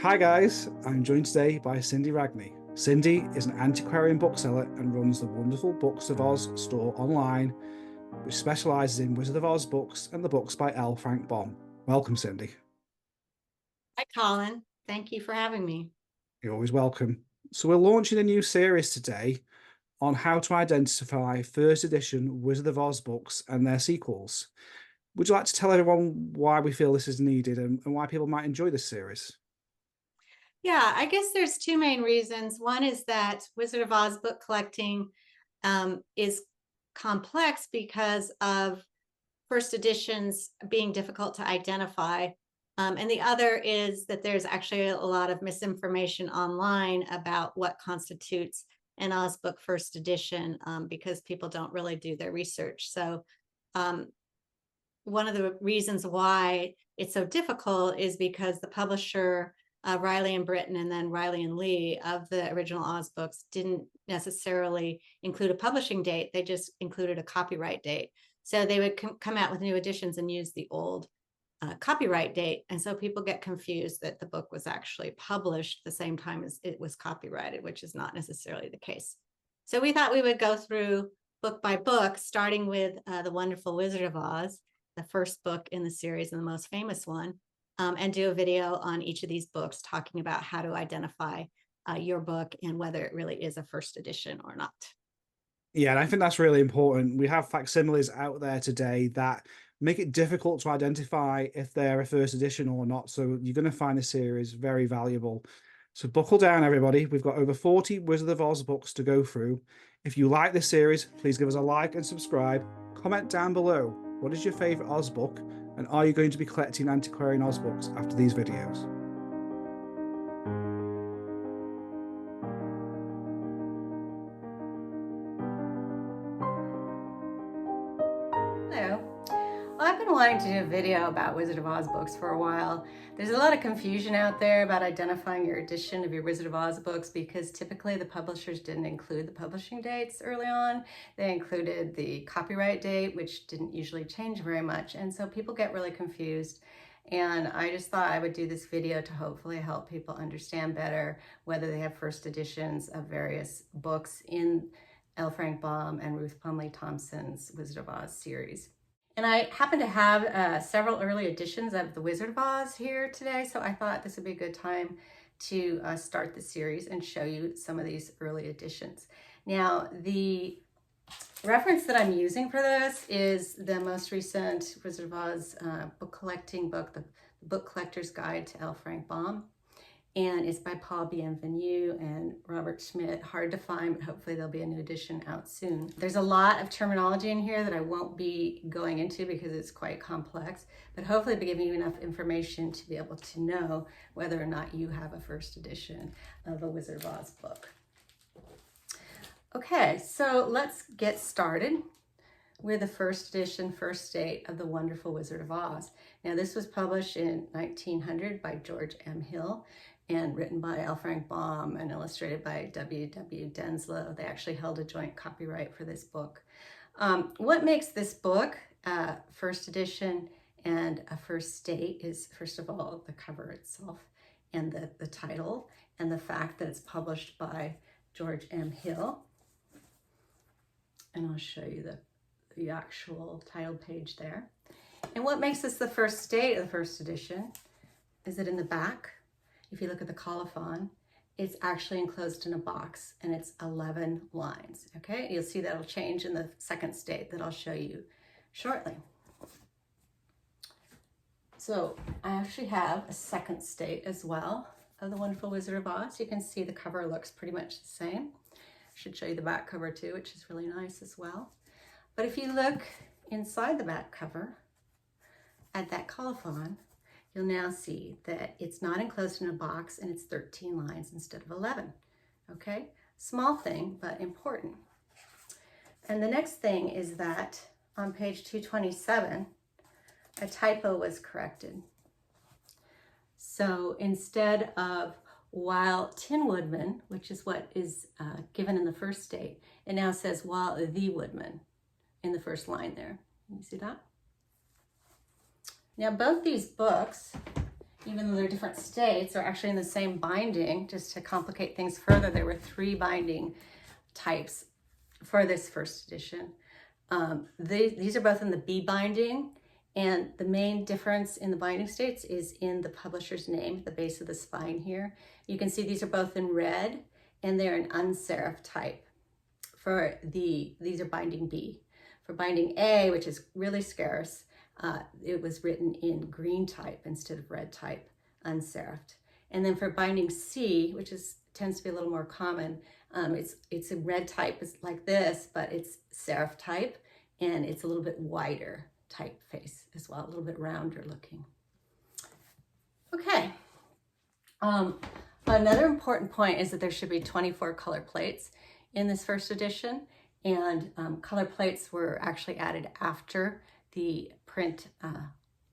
Hi guys, I'm joined today by Cindy Ragni. Cindy is an antiquarian bookseller and runs the wonderful Books of Oz store online, which specialises in Wizard of Oz books and the books by L. Frank Baum. Welcome, Cindy. Hi, Colin. Thank you for having me. You're always welcome. So we're launching a new series today on how to identify first edition Wizard of Oz books and their sequels. Would you like to tell everyone why we feel this is needed and why people might enjoy this series? Yeah, I guess there's two main reasons. One is that Wizard of Oz book collecting is complex because of first editions being difficult to identify. And the other is that there's actually a lot of misinformation online about what constitutes an Oz book first edition because people don't really do their research. So um, one of the reasons why it's so difficult is because the publisher, Riley and Britton, and then Riley and Lee of the original Oz books didn't necessarily include a publishing date. They just included a copyright date. So they would come out with new editions and use the old copyright date. And so people get confused that the book was actually published the same time as it was copyrighted, which is not necessarily the case. So we thought we would go through book by book, starting with The Wonderful Wizard of Oz, the first book in the series and the most famous one, and do a video on each of these books talking about how to identify your book and whether it really is a first edition or not. Yeah, and I think that's really important. We have facsimiles out there today that make it difficult to identify if they're a first edition or not. So you're going to find this series very valuable. So buckle down, everybody. We've got over 40 Wizard of Oz books to go through. If you like this series, please give us a like and subscribe. Comment down below. What is your favorite Oz book? And are you going to be collecting antiquarian Oz books after these videos? Hello. Well, I've been wanting to do a video about Wizard of Oz books for a while. There's a lot of confusion out there about identifying your edition of your Wizard of Oz books because typically the publishers didn't include the publishing dates early on. They included the copyright date, which didn't usually change very much. And so people get really confused. And I just thought I would do this video to hopefully help people understand better whether they have first editions of various books in L. Frank Baum and Ruth Plumly Thompson's Wizard of Oz series. And I happen to have several early editions of The Wizard of Oz here today, so I thought this would be a good time to start the series and show you some of these early editions. Now, the reference that I'm using for this is the most recent Wizard of Oz book collecting book, The Book Collector's Guide to L. Frank Baum. And it's by Paul Bienvenu and Robert Schmidt. Hard to find, but hopefully there'll be a new edition out soon. There's a lot of terminology in here that I won't be going into because it's quite complex, but hopefully I'll be giving you enough information to be able to know whether or not you have a first edition of a Wizard of Oz book. Okay, so let's get started with the first edition, first date of The Wonderful Wizard of Oz. Now, this was published in 1900 by George M. Hill and written by L. Frank Baum and illustrated by W. W. Denslow. They actually held a joint copyright for this book. What makes this book first edition and a first date is, first of all, the cover itself and the title and the fact that it's published by George M. Hill. And I'll show you the actual title page there. And what makes this the first date of the first edition is that in the back, if you look at the colophon, it's actually enclosed in a box and it's 11 lines, okay? You'll see that'll change in the second state that I'll show you shortly. So I actually have a second state as well of The Wonderful Wizard of Oz. You can see the cover looks pretty much the same. I should show you the back cover too, which is really nice as well. But if you look inside the back cover at that colophon, you'll now see that it's not enclosed in a box and it's 13 lines instead of 11, okay? Small thing, but important. And the next thing is that on page 227, a typo was corrected. So instead of while Tin Woodman, which is what is given in the first state, it now says while the Woodman in the first line there. You see that? Now, both these books even though they're different states, are actually in the same binding. Just to complicate things further, there were 3 binding types for this first edition. These are both in the B binding, and the main difference in the binding states is in the publisher's name at the base of the spine here. You can see these are both in red, and they're an unserifed type. These are binding B. For binding A, which is really scarce, it was written in green type instead of red type, unserifed. And then for binding C, which tends to be a little more common, it's a red type, it's like this, but it's serif type, and it's a little bit wider typeface as well, a little bit rounder looking. Okay. Another important point is that there should be 24 color plates in this first edition, and color plates were actually added after the print,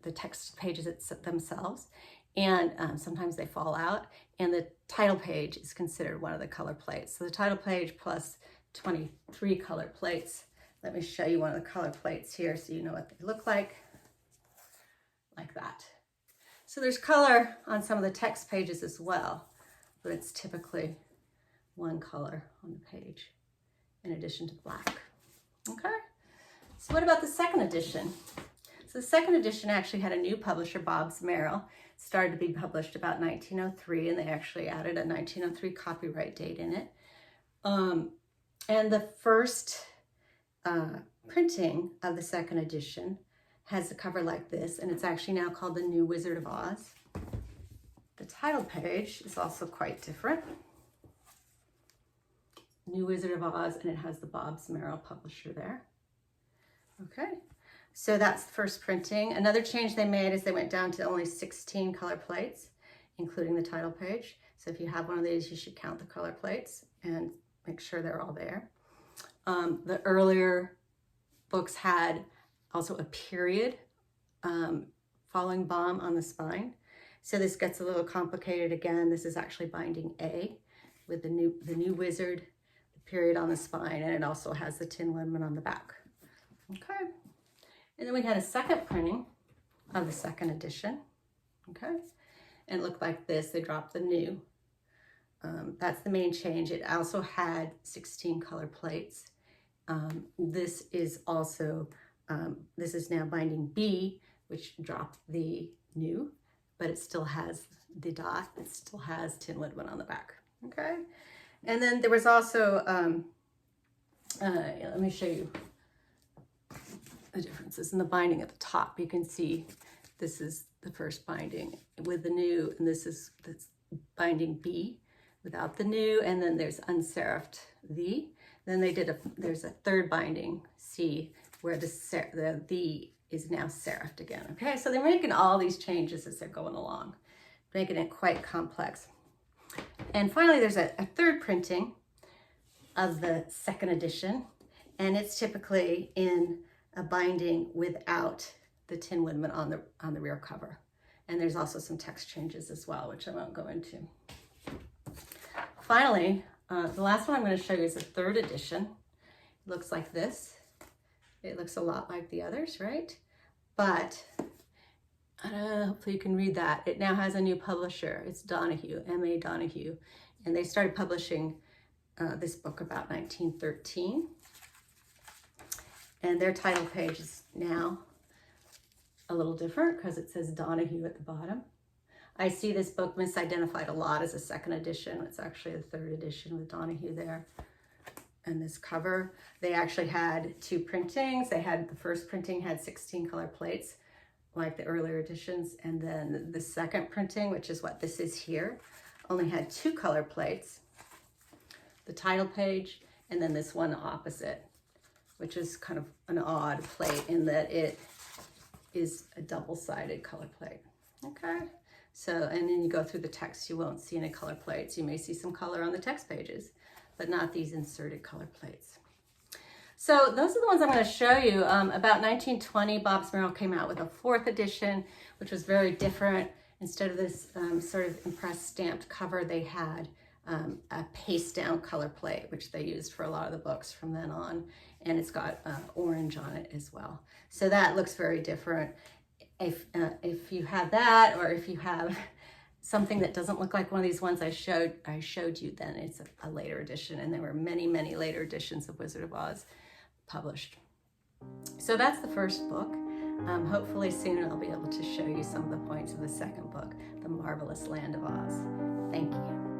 the text pages themselves, and sometimes they fall out, and the title page is considered one of the color plates. So the title page plus 23 color plates. Let me show you one of the color plates here so you know what they look like that. So there's color on some of the text pages as well, but it's typically one color on the page in addition to black. Okay, so what about the second edition? So the second edition actually had a new publisher, Bobbs Merrill. It started to be published about 1903, and they actually added a 1903 copyright date in it. And the first printing of the second edition has a cover like this, and it's actually now called The New Wizard of Oz. The title page is also quite different. New Wizard of Oz, and it has the Bobbs Merrill publisher there. Okay, so that's the first printing. Another change they made is they went down to only 16 color plates, including the title page. So if you have one of these, you should count the color plates and make sure they're all there. The earlier books had also a period following bomb on the spine. So this gets a little complicated again. This is actually binding A with the new wizard, the period on the spine, and it also has the Tin Woodman on the back. Okay. And then we had a second printing of the second edition. Okay. And it looked like this. They dropped the new. That's the main change. It also had 16 color plates. This is also, this is now binding B, which dropped the new, but it still has the dot. It still has Tin Woodman on the back. Okay. And then there was also, let me show you the differences in the binding at the top. You can see this is the first binding with the new, and this is binding B without the new, and then there's unserifed V. Then there's a third binding C where the V is now serifed again. Okay, so they're making all these changes as they're going along, making it quite complex. And finally, there's a third printing of the second edition, and it's typically in a binding without the Tin Woodman on the rear cover. And there's also some text changes as well, which I won't go into. Finally, the last one I'm going to show you is the third edition. It looks like this. It looks a lot like the others, right? But hopefully you can read that. It now has a new publisher. It's Donahue, M.A. Donahue. And they started publishing this book about 1913. And their title page is now a little different because it says Donahue at the bottom. I see this book misidentified a lot as a second edition. It's actually the third edition with Donahue there. And this cover, they actually had 2 printings. The first printing had 16 color plates, like the earlier editions. And then the second printing, which is what this is here, only had 2 color plates, the title page, and then this one opposite, which is kind of an odd plate in that it is a double-sided color plate. Okay. So, and then you go through the text, you won't see any color plates. You may see some color on the text pages, but not these inserted color plates. So those are the ones I'm going to show you. About 1920, Bobbs Merrill came out with a 4th edition, which was very different. Instead of this sort of impressed stamped cover, they had a paste down color plate, which they used for a lot of the books from then on. And it's got orange on it as well. So that looks very different. If you have that, or if you have something that doesn't look like one of these ones I showed you, then it's a later edition, and there were many, many later editions of Wizard of Oz published. So that's the first book. Hopefully soon I'll be able to show you some of the points of the second book, The Marvelous Land of Oz. Thank you.